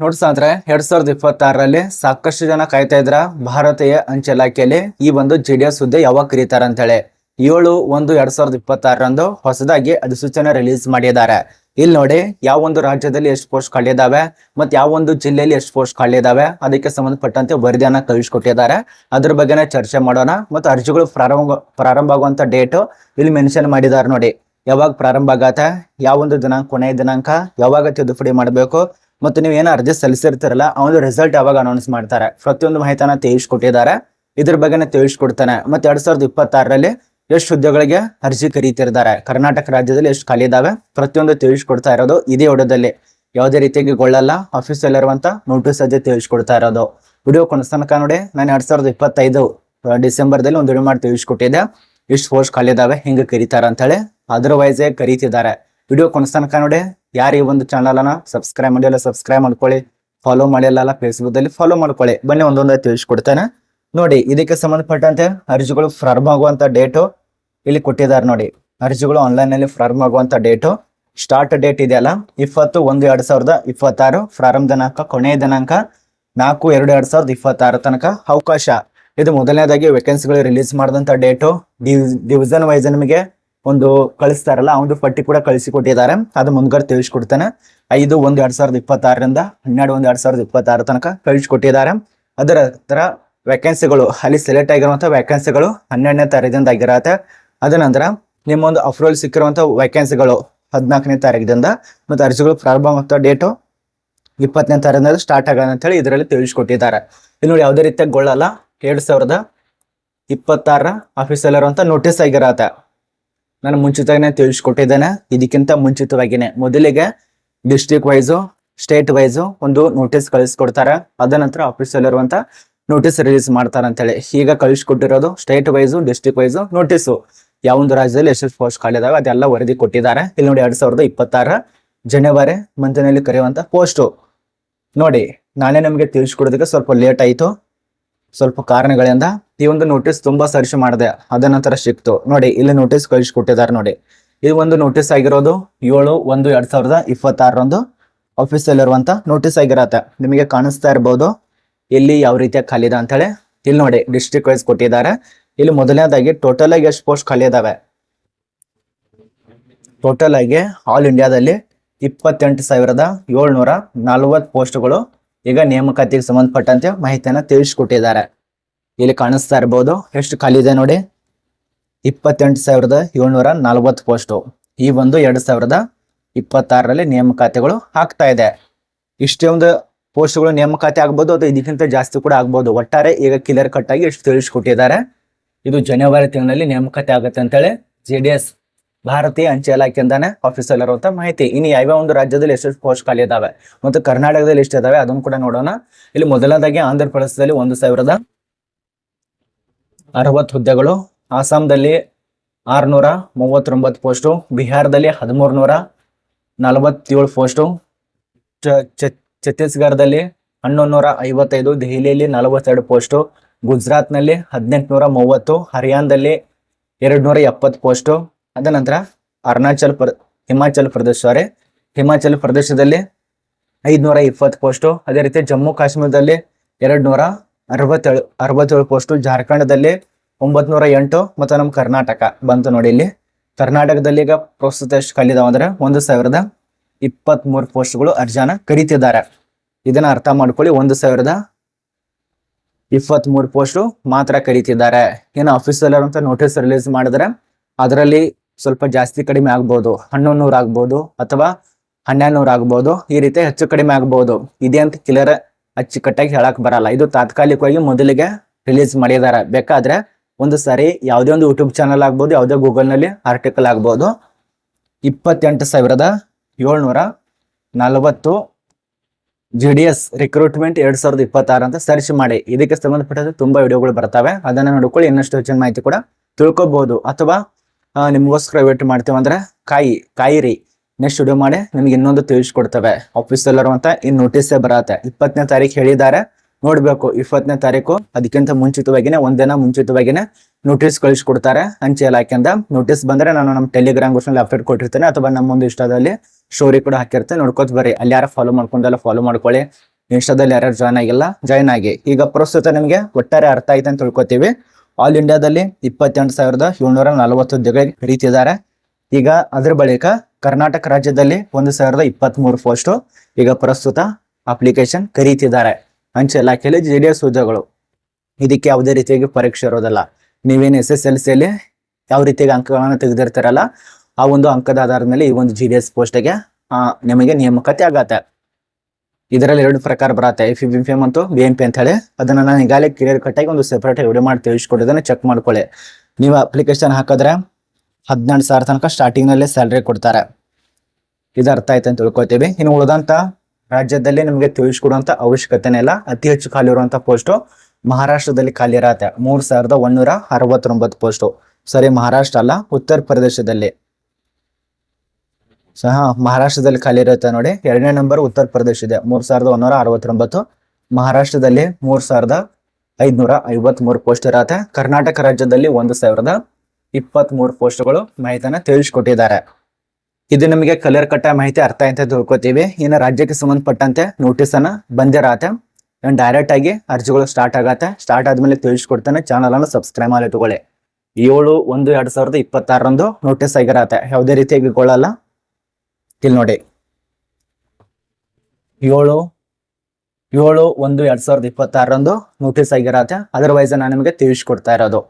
Notes ಅಂದ್ರೆ 2026ರಲ್ಲಿ ಸಾಕಷ್ಟು ಜನ ಕಾಯ್ತಾ ಇದ್ರ ಭಾರತೀಯ ಅಂಚೆ ಇಲಾಖೆಯಲ್ಲಿ ಈ ಒಂದು JDS ಹುದ್ದೆ ಯಾವಾಗ ಕರೀತಾರ ಅಂತೇಳಿ 7/1/2026ರಂದು ಹೊಸದಾಗಿ ಅಧಿಸೂಚನೆ ರಿಲೀಸ್ ಮಾಡಿದ್ದಾರೆ. ಇಲ್ಲಿ ನೋಡಿ ಯಾವ ಒಂದು ರಾಜ್ಯದಲ್ಲಿ ಎಷ್ಟು ಪೋಸ್ಟ್ ಖಾಲಿ ಇದಾವೆ ಮತ್ತೆ ಯಾವ ಒಂದು ಜಿಲ್ಲೆಯಲ್ಲಿ ಎಷ್ಟು ಪೋಸ್ಟ್ ಖಾಲಿ ಇದಾವೆ ಅದಕ್ಕೆ ಸಂಬಂಧಪಟ್ಟಂತೆ ವರದಿಯನ್ನ ಕಳಿಸ್ಕೊಟ್ಟಿದ್ದಾರೆ. ಅದ್ರ ಬಗ್ಗೆನೇ ಚರ್ಚೆ ಮಾಡೋಣ. ಮತ್ತೆ ಅರ್ಜಿಗಳು ಪ್ರಾರಂಭ ಆಗುವಂತ ಡೇಟ್ ಇಲ್ಲಿ ಮೆನ್ಷನ್ ಮಾಡಿದ್ದಾರೆ ನೋಡಿ. ಯಾವಾಗ ಪ್ರಾರಂಭ ಆಗತ್ತೆ, ಯಾವ ಒಂದು ದಿನಾಂಕ, ಕೊನೆಯ ದಿನಾಂಕ, ಯಾವಾಗ ತಿದ್ದುಪಡಿ ಮಾಡಬೇಕು ಮತ್ತು ನೀವು ಏನೋ ಅರ್ಜಿ ಸಲ್ಲಿಸಿರ್ತಾರಲ್ಲ ಆ ಒಂದು ರಿಸಲ್ಟ್ ಯಾವಾಗ ಅನೌನ್ಸ್ ಮಾಡ್ತಾರೆ, ಪ್ರತಿಯೊಂದು ಮಾಹಿತಿನ ತಿಳಿಸ್ಕೊಟ್ಟಿದ್ದಾರೆ. ಇದ್ರ ಬಗ್ಗೆನೇ ತಿಳಿಸ್ಕೊಡ್ತಾನೆ. ಮತ್ತೆ 2026ರಲ್ಲಿ ಎಷ್ಟು ಹುದ್ದೆಗಳಿಗೆ ಅರ್ಜಿ ಕರೀತಿರ್ತಾರೆ, ಕರ್ನಾಟಕ ರಾಜ್ಯದಲ್ಲಿ ಎಷ್ಟು ಖಾಲಿ ಇದಾವೆ, ಪ್ರತಿಯೊಂದು ತಿಳಿಸ್ಕೊಡ್ತಾ ಇರೋದು ಇದೇ ವಿಡಿಯೋದಲ್ಲಿ. ಯಾವುದೇ ರೀತಿಯಾಗಿ ಗೊಳ್ಳಲ್ಲ, ಆಫೀಸಲ್ಲಿ ಇರುವಂತ ನೋಟಿಸ್ ಅದೇ ತಿಳಿಸ್ಕೊಡ್ತಾ ಇರೋದು. ವಿಡಿಯೋ ಕೊನೆತನಕ ನೋಡಿ. ನಾನು 2025 ಡಿಸೆಂಬರ್ದಲ್ಲಿ ಒಂದು ವಿಡಿಯೋ ಮಾಡಿ ತಿಳಿಸ್ಕೊಟ್ಟಿದ್ದೆ ಇಷ್ಟು ಪೋಸ್ಟ್ ಖಾಲಿ ಇದಾವೆ, ಹಿಂಗೆ ಕರೀತಾರ ಅಂತೇಳಿ. ಅದರ್ವೈಸ್ ಕರೀತಿದ್ದಾರೆ. ವಿಡಿಯೋ ಕೊನೆತನಕ ನೋಡಿ. ಯಾರು ಈ ಒಂದು ಚಾನಲ್ ಅನ್ನ ಸಬ್ಸ್ಕ್ರೈಬ್ ಮಾಡಿಲ್ಲ ಸಬ್ಸ್ಕ್ರೈಬ್ ಮಾಡ್ಕೊಳ್ಳಿ, ಫಾಲೋ ಮಾಡಿಲ್ಲ ಫೇಸ್ಬುಕ್ ದಲ್ಲಿ ಫಾಲೋ ಮಾಡ್ಕೊಳ್ಳಿ. ಬನ್ನಿ ಒಂದೊಂದೇ ತಿಳಿಸ್ಕೊಡ್ತೇನೆ ನೋಡಿ. ಇದಕ್ಕೆ ಸಂಬಂಧಪಟ್ಟಂತೆ ಅರ್ಜಿಗಳು ಪ್ರಾರಂಭ ಆಗುವಂತ ಡೇಟು ಇಲ್ಲಿ ಕೊಟ್ಟಿದ್ದಾರೆ ನೋಡಿ. ಅರ್ಜಿಗಳು ಆನ್ಲೈನ್ ನಲ್ಲಿ ಪ್ರಾರಂಭ ಆಗುವಂತ ಡೇಟು, ಸ್ಟಾರ್ಟ್ ಡೇಟ್ ಇದೆಯಲ್ಲ 20/1/2026, ಪ್ರಾರಂಭ ದಿನಾಂಕ, ಕೊನೆಯ ದಿನಾಂಕ 4/2/2026 ತನಕ ಅವಕಾಶ. ಇದು ಮೊದಲನೇದಾಗಿ ವೇಕೆನ್ಸಿಗಳು ರಿಲೀಸ್ ಮಾಡಿದಂತ ಡೇಟು. ಡಿವಿಷನ್ ವೈಸ್ ನಿಮಗೆ ಒಂದು ಕಳಿಸ್ತಾರಲ್ಲ ಆ ಒಂದು ಪಟ್ಟಿ ಕೂಡ ಕಳಿಸಿಕೊಟ್ಟಿದ್ದಾರೆ. ಅದು ಮುಂದ್ಗಡೆ ತಿಳಿಸ್ಕೊಡ್ತಾನೆ. 5/1/2026ರಿಂದ 12/1/2026 ತನಕ ಕಳಿಸ್ಕೊಟ್ಟಿದ್ದಾರೆ. ಅದರ ತರ ವೇಕೆನ್ಸಿಗಳು ಅಲ್ಲಿ ಸೆಲೆಕ್ಟ್ ಆಗಿರುವಂತಹ ವೇಕೆನ್ಸಿಗಳು 12ನೇ ತಾರೀಕಿಂದ ಆಗಿರತ್ತೆ. ಅದ ನಂತರ ನಿಮ್ಮ ಒಂದು ಅಪ್ರೂವಲ್ ಸಿಕ್ಕಿರುವಂತಹ ವೇಕೆನ್ಸಿಗಳು 14ನೇ ತಾರೀಕಿಂದ, ಮತ್ತು ಅರ್ಜಿಗಳು ಪ್ರಾರಂಭ ಆಗುವಂತ ಡೇಟು 20ನೇ ತಾರೀಕಿಂದ ಸ್ಟಾರ್ಟ್ ಆಗೋಣ ಅಂತ ಹೇಳಿ ಇದರಲ್ಲಿ ತಿಳಿಸ್ಕೊಟ್ಟಿದ್ದಾರೆ. ಇಲ್ಲಿ ನೋಡಿ ಯಾವುದೇ ರೀತಿಯಾಗಿ ಗೊಳ್ಳಲ್ಲ. 2026 ಆಫೀಸಲ್ಲಿ ಇರುವಂತ ನೋಟಿಸ್ ಆಗಿರತ್ತೆ. ನಾನು ಮುಂಚಿತವಾಗಿನೇ ತಿಳಿಸ್ಕೊಟ್ಟಿದ್ದೇನೆ. ಇದಕ್ಕಿಂತ ಮುಂಚಿತವಾಗಿನೇ ಮೊದಲಿಗೆ ಡಿಸ್ಟ್ರಿಕ್ಟ್ ವೈಸು, ಸ್ಟೇಟ್ ವೈಸು ಒಂದು ನೋಟಿಸ್ ಕಳಿಸ್ಕೊಡ್ತಾರೆ. ಅದ ನಂತರ ಆಫೀಸಲ್ಲಿರುವಂತ ನೋಟಿಸ್ ರಿಲೀಸ್ ಮಾಡ್ತಾರೆ ಅಂತೇಳಿ. ಈಗ ಕಳಿಸ್ಕೊಟ್ಟಿರೋದು state wise, district wise notice. ಯಾವೊಂದು ರಾಜ್ಯದಲ್ಲಿ ಎಷ್ಟು ಪೋಸ್ಟ್ ಖಾಲಿ ಇದಾವೆ ಅದೆಲ್ಲ ವರದಿ ಕೊಟ್ಟಿದ್ದಾರೆ. ಇಲ್ಲಿ ನೋಡಿ 2026 ಜನವರಿ ಮಂತ್ನಲ್ಲಿ ಕರೆಯುವಂತ ಪೋಸ್ಟು ನೋಡಿ. ನಾನೇ ನಿಮಗೆ ತಿಳಿಸ್ಕೊಡೋದಕ್ಕೆ ಸ್ವಲ್ಪ ಲೇಟ್ ಆಯಿತು, ಸ್ವಲ್ಪ ಕಾರಣಗಳಿಂದ. ಈ ಒಂದು ನೋಟಿಸ್ ತುಂಬಾ ಸರ್ಚ್ ಮಾಡಿದೆ, ಅದ ನಂತರ ಸಿಕ್ತು ನೋಡಿ. ಇಲ್ಲಿ ನೋಟಿಸ್ ಕಳಿಸ್ಕೊಟ್ಟಿದ್ದಾರೆ ನೋಡಿ. ಇದು ಒಂದು ನೋಟಿಸ್ ಆಗಿರೋದು 7/1/2026ರಂದು ಆಫೀಸಲ್ಲಿರುವಂತ ನೋಟಿಸ್ ಆಗಿರತ್ತೆ. ನಿಮಗೆ ಕಾಣಿಸ್ತಾ ಇರ್ಬೋದು ಇಲ್ಲಿ ಯಾವ ರೀತಿಯ ಖಾಲಿ ಇದೆ ಅಂತೇಳಿ. ಇಲ್ಲಿ ನೋಡಿ ಡಿಸ್ಟ್ರಿಕ್ಟ್ ವೈಸ್ ಕೊಟ್ಟಿದ್ದಾರೆ. ಇಲ್ಲಿ ಮೊದಲನೇದಾಗಿ ಟೋಟಲ್ ಆಗಿ ಎಷ್ಟು ಪೋಸ್ಟ್ ಖಾಲಿ ಇದಾವೆ. ಟೋಟಲ್ ಆಗಿ ಆಲ್ ಇಂಡಿಯಾದಲ್ಲಿ 28,740 ಪೋಸ್ಟ್ಗಳು ಈಗ ನೇಮಕಾತಿಗೆ ಸಂಬಂಧಪಟ್ಟಂತೆ ಮಾಹಿತಿಯನ್ನ ತಿಳಿಸ್ಕೊಟ್ಟಿದ್ದಾರೆ. ಇಲ್ಲಿ ಕಾಣಿಸ್ತಾ ಇರ್ಬೋದು ಎಷ್ಟು ಖಾಲಿ ಇದೆ ನೋಡಿ. 28,740 ಪೋಸ್ಟು ಈ ಒಂದು 2026ರಲ್ಲಿ ನೇಮಕಾತಿಗಳು ಆಗ್ತಾ ಇದೆ. ಇಷ್ಟೇ ಒಂದು ಪೋಸ್ಟ್ಗಳು ನೇಮಕಾತಿ ಆಗ್ಬೋದು, ಅದು ಇದಕ್ಕಿಂತ ಜಾಸ್ತಿ ಕೂಡ ಆಗ್ಬೋದು. ಒಟ್ಟಾರೆ ಈಗ ಕ್ಲಿಯರ್ ಕಟ್ ಆಗಿ ಎಷ್ಟು ತಿಳಿಸ್ಕೊಟ್ಟಿದ್ದಾರೆ. ಇದು ಜನವರಿ ತಿಂಗಳಲ್ಲಿ ನೇಮಕಾತಿ ಆಗುತ್ತೆ ಅಂತೇಳಿ JDS ಭಾರತೀಯ ಅಂಚೆ ಇಲಾಖೆಯಿಂದಾನೆ ಆಫೀಸಲ್ಲಿ ಇರುವಂತ ಮಾಹಿತಿ. ಇನ್ನು ಯಾವ್ಯಾವ ಒಂದು ರಾಜ್ಯದಲ್ಲಿ ಎಷ್ಟು ಪೋಸ್ಟ್ ಖಾಲಿ ಇದಾವೆ ಮತ್ತು ಕರ್ನಾಟಕದಲ್ಲಿ ಎಷ್ಟು ಇದಾವೆ ಅದನ್ನು ಕೂಡ ನೋಡೋಣ. ಇಲ್ಲಿ ಮೊದಲನೇದಾಗಿ ಆಂಧ್ರ ಪ್ರದೇಶದಲ್ಲಿ 1,060 ಹುದ್ದೆಗಳು, ಆಸಾಂದಲ್ಲಿ 639 ಪೋಸ್ಟು, ಬಿಹಾರದಲ್ಲಿ 1,347 ಪೋಸ್ಟು, ಛತ್ತೀಸ್ಗಢದಲ್ಲಿ 1155, ದೆಹಲಿಯಲ್ಲಿ 42 ಪೋಸ್ಟು, ಗುಜರಾತ್ನಲ್ಲಿ 1830, ಹರಿಯಾಣದಲ್ಲಿ 270 ಪೋಸ್ಟು. ಅದ ನಂತರ ಹಿಮಾಚಲ ಪ್ರದೇಶದಲ್ಲಿ 520 ಪೋಸ್ಟು. ಅದೇ ರೀತಿ ಜಮ್ಮು ಕಾಶ್ಮೀರದಲ್ಲಿ 267 ಪೋಸ್ಟು, ಜಾರ್ಖಂಡದಲ್ಲಿ 908 ಮತ್ತು ನಮ್ಮ ಕರ್ನಾಟಕ ಬಂತು ನೋಡಿ. ಇಲ್ಲಿ ಕರ್ನಾಟಕದಲ್ಲಿ ಈಗ ಪ್ರಸ್ತುತ ಎಷ್ಟು ಖಾಲಿ ಇದಾವೆ ಅಂದ್ರೆ 1,023 ಪೋಸ್ಟ್ಗಳು ಅರ್ಜಿನ ಕರೀತಿದ್ದಾರೆ. ಇದನ್ನ ಅರ್ಥ ಮಾಡ್ಕೊಳ್ಳಿ. 1,023 ಪೋಸ್ಟು ಮಾತ್ರ ಕರೀತಿದ್ದಾರೆ. ಏನು ಆಫೀಸಲ್ಲಿ ಇರುವಂತ ನೋಟಿಸ್ ರಿಲೀಸ್ ಮಾಡಿದ್ರೆ ಅದರಲ್ಲಿ ಸ್ವಲ್ಪ ಜಾಸ್ತಿ ಕಡಿಮೆ ಆಗ್ಬೋದು, 1100 ಆಗ್ಬೋದು ಅಥವಾ 1200 ಆಗ್ಬೋದು. ಈ ರೀತಿ ಹೆಚ್ಚು ಕಡಿಮೆ ಆಗ್ಬೋದು. ಇದೇ ಅಂತ ಕ್ಲಿಯರ್ ಅಚ್ಚುಕಟ್ಟಾಗಿ ಹೇಳಕ್ ಬರಲ್ಲ. ಇದು ತಾತ್ಕಾಲಿಕವಾಗಿ ಮೊದಲಿಗೆ ರಿಲೀಸ್ ಮಾಡಿದ್ದಾರೆ. ಬೇಕಾದ್ರೆ ಒಂದು ಸಾರಿ ಯಾವುದೇ ಒಂದು ಯೂಟ್ಯೂಬ್ ಚಾನಲ್ ಆಗ್ಬೋದು, ಯಾವುದೇ ಗೂಗಲ್ ನಲ್ಲಿ ಆರ್ಟಿಕಲ್ ಆಗ್ಬೋದು, 28,740 JDS ರಿಕ್ರೂಟ್ಮೆಂಟ್ 2026 ಅಂತ ಸರ್ಚ್ ಮಾಡಿ. ಇದಕ್ಕೆ ಸಂಬಂಧಪಟ್ಟಂತೆ ತುಂಬಾ ವಿಡಿಯೋಗಳು ಬರ್ತವೆ, ಅದನ್ನ ನೋಡ್ಕೊಳ್ಳಿ. ಇನ್ನಷ್ಟು ಹೆಚ್ಚಿನ ಮಾಹಿತಿ ಕೂಡ ತಿಳ್ಕೊಬಹುದು. ಅಥವಾ ನಿಮ್ಗೋಸ್ಕರ ವೇಟ್ ಮಾಡ್ತೀವಿ ಅಂದ್ರೆ ಕಾಯಿರಿ, ನೆಕ್ಸ್ಟ್ ವಿಡಿಯೋ ಮಾಡಿ ನಿಮ್ಗೆ ಇನ್ನೊಂದು ತಿಳಿಸ್ಕೊಡ್ತೇವೆ. ಆಫೀಸಲ್ಲಿರುವಂತ ಇನ್ ನೋಟಿಸೇ ಬರತ್ತೆ. 20ನೇ ತಾರೀಕು ಹೇಳಿದ್ದಾರೆ, ನೋಡ್ಬೇಕು 20ನೇ ತಾರೀಕು ಅದಕ್ಕಿಂತ ಮುಂಚಿತವಾಗಿನೇ ಒಂದಿನ ಮುಂಚಿತವಾಗಿನೇ ನೋಟಿಸ್ ಕಳಿಸ್ಕೊಡ್ತಾರೆ ಅಂಚೆ ಇಲಾಖೆಯಿಂದ. ನೋಟಿಸ್ ಬಂದ್ರೆ ನಾನು ನಮ್ಮ ಟೆಲಿಗ್ರಾಮ್ ಗ್ರೂಪ್ನಲ್ಲಿ ಅಪ್ಡೇಟ್ ಕೊಟ್ಟಿರ್ತೇನೆ, ಅಥವಾ ನಮ್ಮೊಂದು ಇಷ್ಟದಲ್ಲಿ ಸ್ಟೋರಿ ಕೂಡ ಹಾಕಿರ್ತೇನೆ, ನೋಡ್ಕೋತ ಬರ್ರಿ. ಅಲ್ಲಿ ಯಾರು ಫಾಲೋ ಮಾಡ್ಕೊಂಡಲ್ಲ ಫಾಲೋ ಮಾಡ್ಕೊಳ್ಳಿ. ಇನ್ಸ್ಟಾದಲ್ಲಿ ಯಾರ್ಯಾರು ಜಾಯ್ನ್ ಆಗಿಲ್ಲ ಜಾಯ್ನ್ ಆಗಿ. ಈಗ ಪ್ರಸ್ತುತ ನಿಮಗೆ ಒಟ್ಟಾರೆ ಅರ್ಥ ಆಯ್ತು ಅಂತ ತಿಳ್ಕೊತೀವಿ. ಆಲ್ ಇಂಡಿಯಾದಲ್ಲಿ 28,740 ಹುದ್ದೆಗಳಿಗೆ ಕರೀತಿದ್ದಾರೆ. ಈಗ ಅದ್ರ ಬಳಿಕ ಕರ್ನಾಟಕ ರಾಜ್ಯದಲ್ಲಿ 1,023 ಪೋಸ್ಟ್ ಈಗ ಪ್ರಸ್ತುತ ಅಪ್ಲಿಕೇಶನ್ ಕರೀತಿದ್ದಾರೆ ಅಂಚೆ ಇಲಾಖೆಯಲ್ಲಿ JDS ಹುದ್ದೆಗಳು. ಇದಕ್ಕೆ ಯಾವುದೇ ರೀತಿಯಾಗಿ ಪರೀಕ್ಷೆ ಇರೋದಿಲ್ಲ. ನೀವೇನು SSLC ಅಲ್ಲಿ ಯಾವ ರೀತಿಯಾಗಿ ಅಂಕಗಳನ್ನು ತೆಗೆದಿರ್ತಾರಲ್ಲ ಆ ಒಂದು ಅಂಕದ ಆಧಾರದ ಮೇಲೆ ಈ ಒಂದು JDS ಪೋಸ್ಟ್ಗೆ ನಿಮಗೆ ನೇಮಕಾತಿ ಆಗತ್ತೆ. ಇದರಲ್ಲಿ 2 ಪ್ರಕಾರ ಬರುತ್ತೆ, FBPM ಮತ್ತು BMP ಅಂತ ಹೇಳಿ. ಅದನ್ನ ನಾನು ಈಗಾಗಲೇ ಕ್ಲಿಯರ್ ಕಟ್ ಆಗಿ ಒಂದು ಸೆಪರೇಟ್ ವಿಡಿಯೋ ಮಾಡಿ ತಿಳಿಸ್ಕೊಟ್ಟಿದ್ದೇನೆ, ಚೆಕ್ ಮಾಡ್ಕೊಳ್ಳಿ. ನೀವು ಅಪ್ಲಿಕೇಶನ್ ಹಾಕಿದ್ರೆ 18,000 ತನಕ ಸ್ಟಾರ್ಟಿಂಗ್ ನಲ್ಲಿ ಸ್ಯಾಲರಿ ಕೊಡ್ತಾರೆ. ಇದು ಅರ್ಥ ಆಯ್ತು ಅಂತ ತಿಳ್ಕೊತೀವಿ. ಇನ್ನು ಉಳಿದಂತ ರಾಜ್ಯದಲ್ಲಿ ನಿಮಗೆ ತಿಳಿಸ್ಕೊಡುವಂತ ಅವಶ್ಯಕತೆನೇ ಇಲ್ಲ. ಅತಿ ಹೆಚ್ಚು ಖಾಲಿ ಇರುವಂತ ಪೋಸ್ಟ್ ಮಹಾರಾಷ್ಟ್ರದಲ್ಲಿ ಖಾಲಿ ಇರತ್ತೆ, 3,169 ಪೋಸ್ಟ್. ಸರಿ, ಮಹಾರಾಷ್ಟ್ರ ಅಲ್ಲ, ಉತ್ತರ ಪ್ರದೇಶದಲ್ಲಿ ಸಹ ಮಹಾರಾಷ್ಟ್ರದಲ್ಲಿ ಖಾಲಿ ಇರುತ್ತೆ ನೋಡಿ. 2ನೇ ನಂಬರ್ ಉತ್ತರ ಪ್ರದೇಶ ಇದೆ, 3,169. ಮಹಾರಾಷ್ಟ್ರದಲ್ಲಿ 3,553 ಪೋಸ್ಟ್ ಇರತ್ತೆ. ಕರ್ನಾಟಕ ರಾಜ್ಯದಲ್ಲಿ 1,023 ಪೋಸ್ಟ್ಗಳು ಮಾಹಿತಿಯನ್ನ ತಿಳಿಸ್ಕೊಟ್ಟಿದ್ದಾರೆ. ಇದು ನಿಮಗೆ ಕಲರ್ ಕಟ್ಟ ಮಾಹಿತಿ ಅರ್ಥ ಅಂತ ತಿಳ್ಕೊತೀವಿ. ಇನ್ನು ರಾಜ್ಯಕ್ಕೆ ಸಂಬಂಧಪಟ್ಟಂತೆ ನೋಟಿಸ್ ಅನ್ನ ಬಂದಿರತ್ತೆ. ಡೈರೆಕ್ಟ್ ಆಗಿ ಅರ್ಜಿಗಳು ಸ್ಟಾರ್ಟ್ ಆಗತ್ತೆ. ಸ್ಟಾರ್ಟ್ ಆದ್ಮೇಲೆ ತಿಳಿಸ್ಕೊಡ್ತಾನೆ. ಚಾನಲ್ ಅನ್ನು ಸಬ್ಸ್ಕ್ರೈಬ್ ಮಾಡಿ ಇಟ್ಕೊಳ್ಳಿ. 7/1/2026 ನೋಟಿಸ್ ಆಗಿರತ್ತೆ, ಯಾವುದೇ ರೀತಿಯಾಗಿ ಕೊಳ್ಳಲ್ಲ. ಇಲ್ಲಿ ನೋಡಿ, 7/1/2026 ನೋಟಿಸ್ ಆಗಿರತ್ತೆ. ಅದರ್ವೈಸ್ ನಾನು ನಿಮಗೆ ತಿಳಿಸ್ಕೊಡ್ತಾ ಇರೋದು.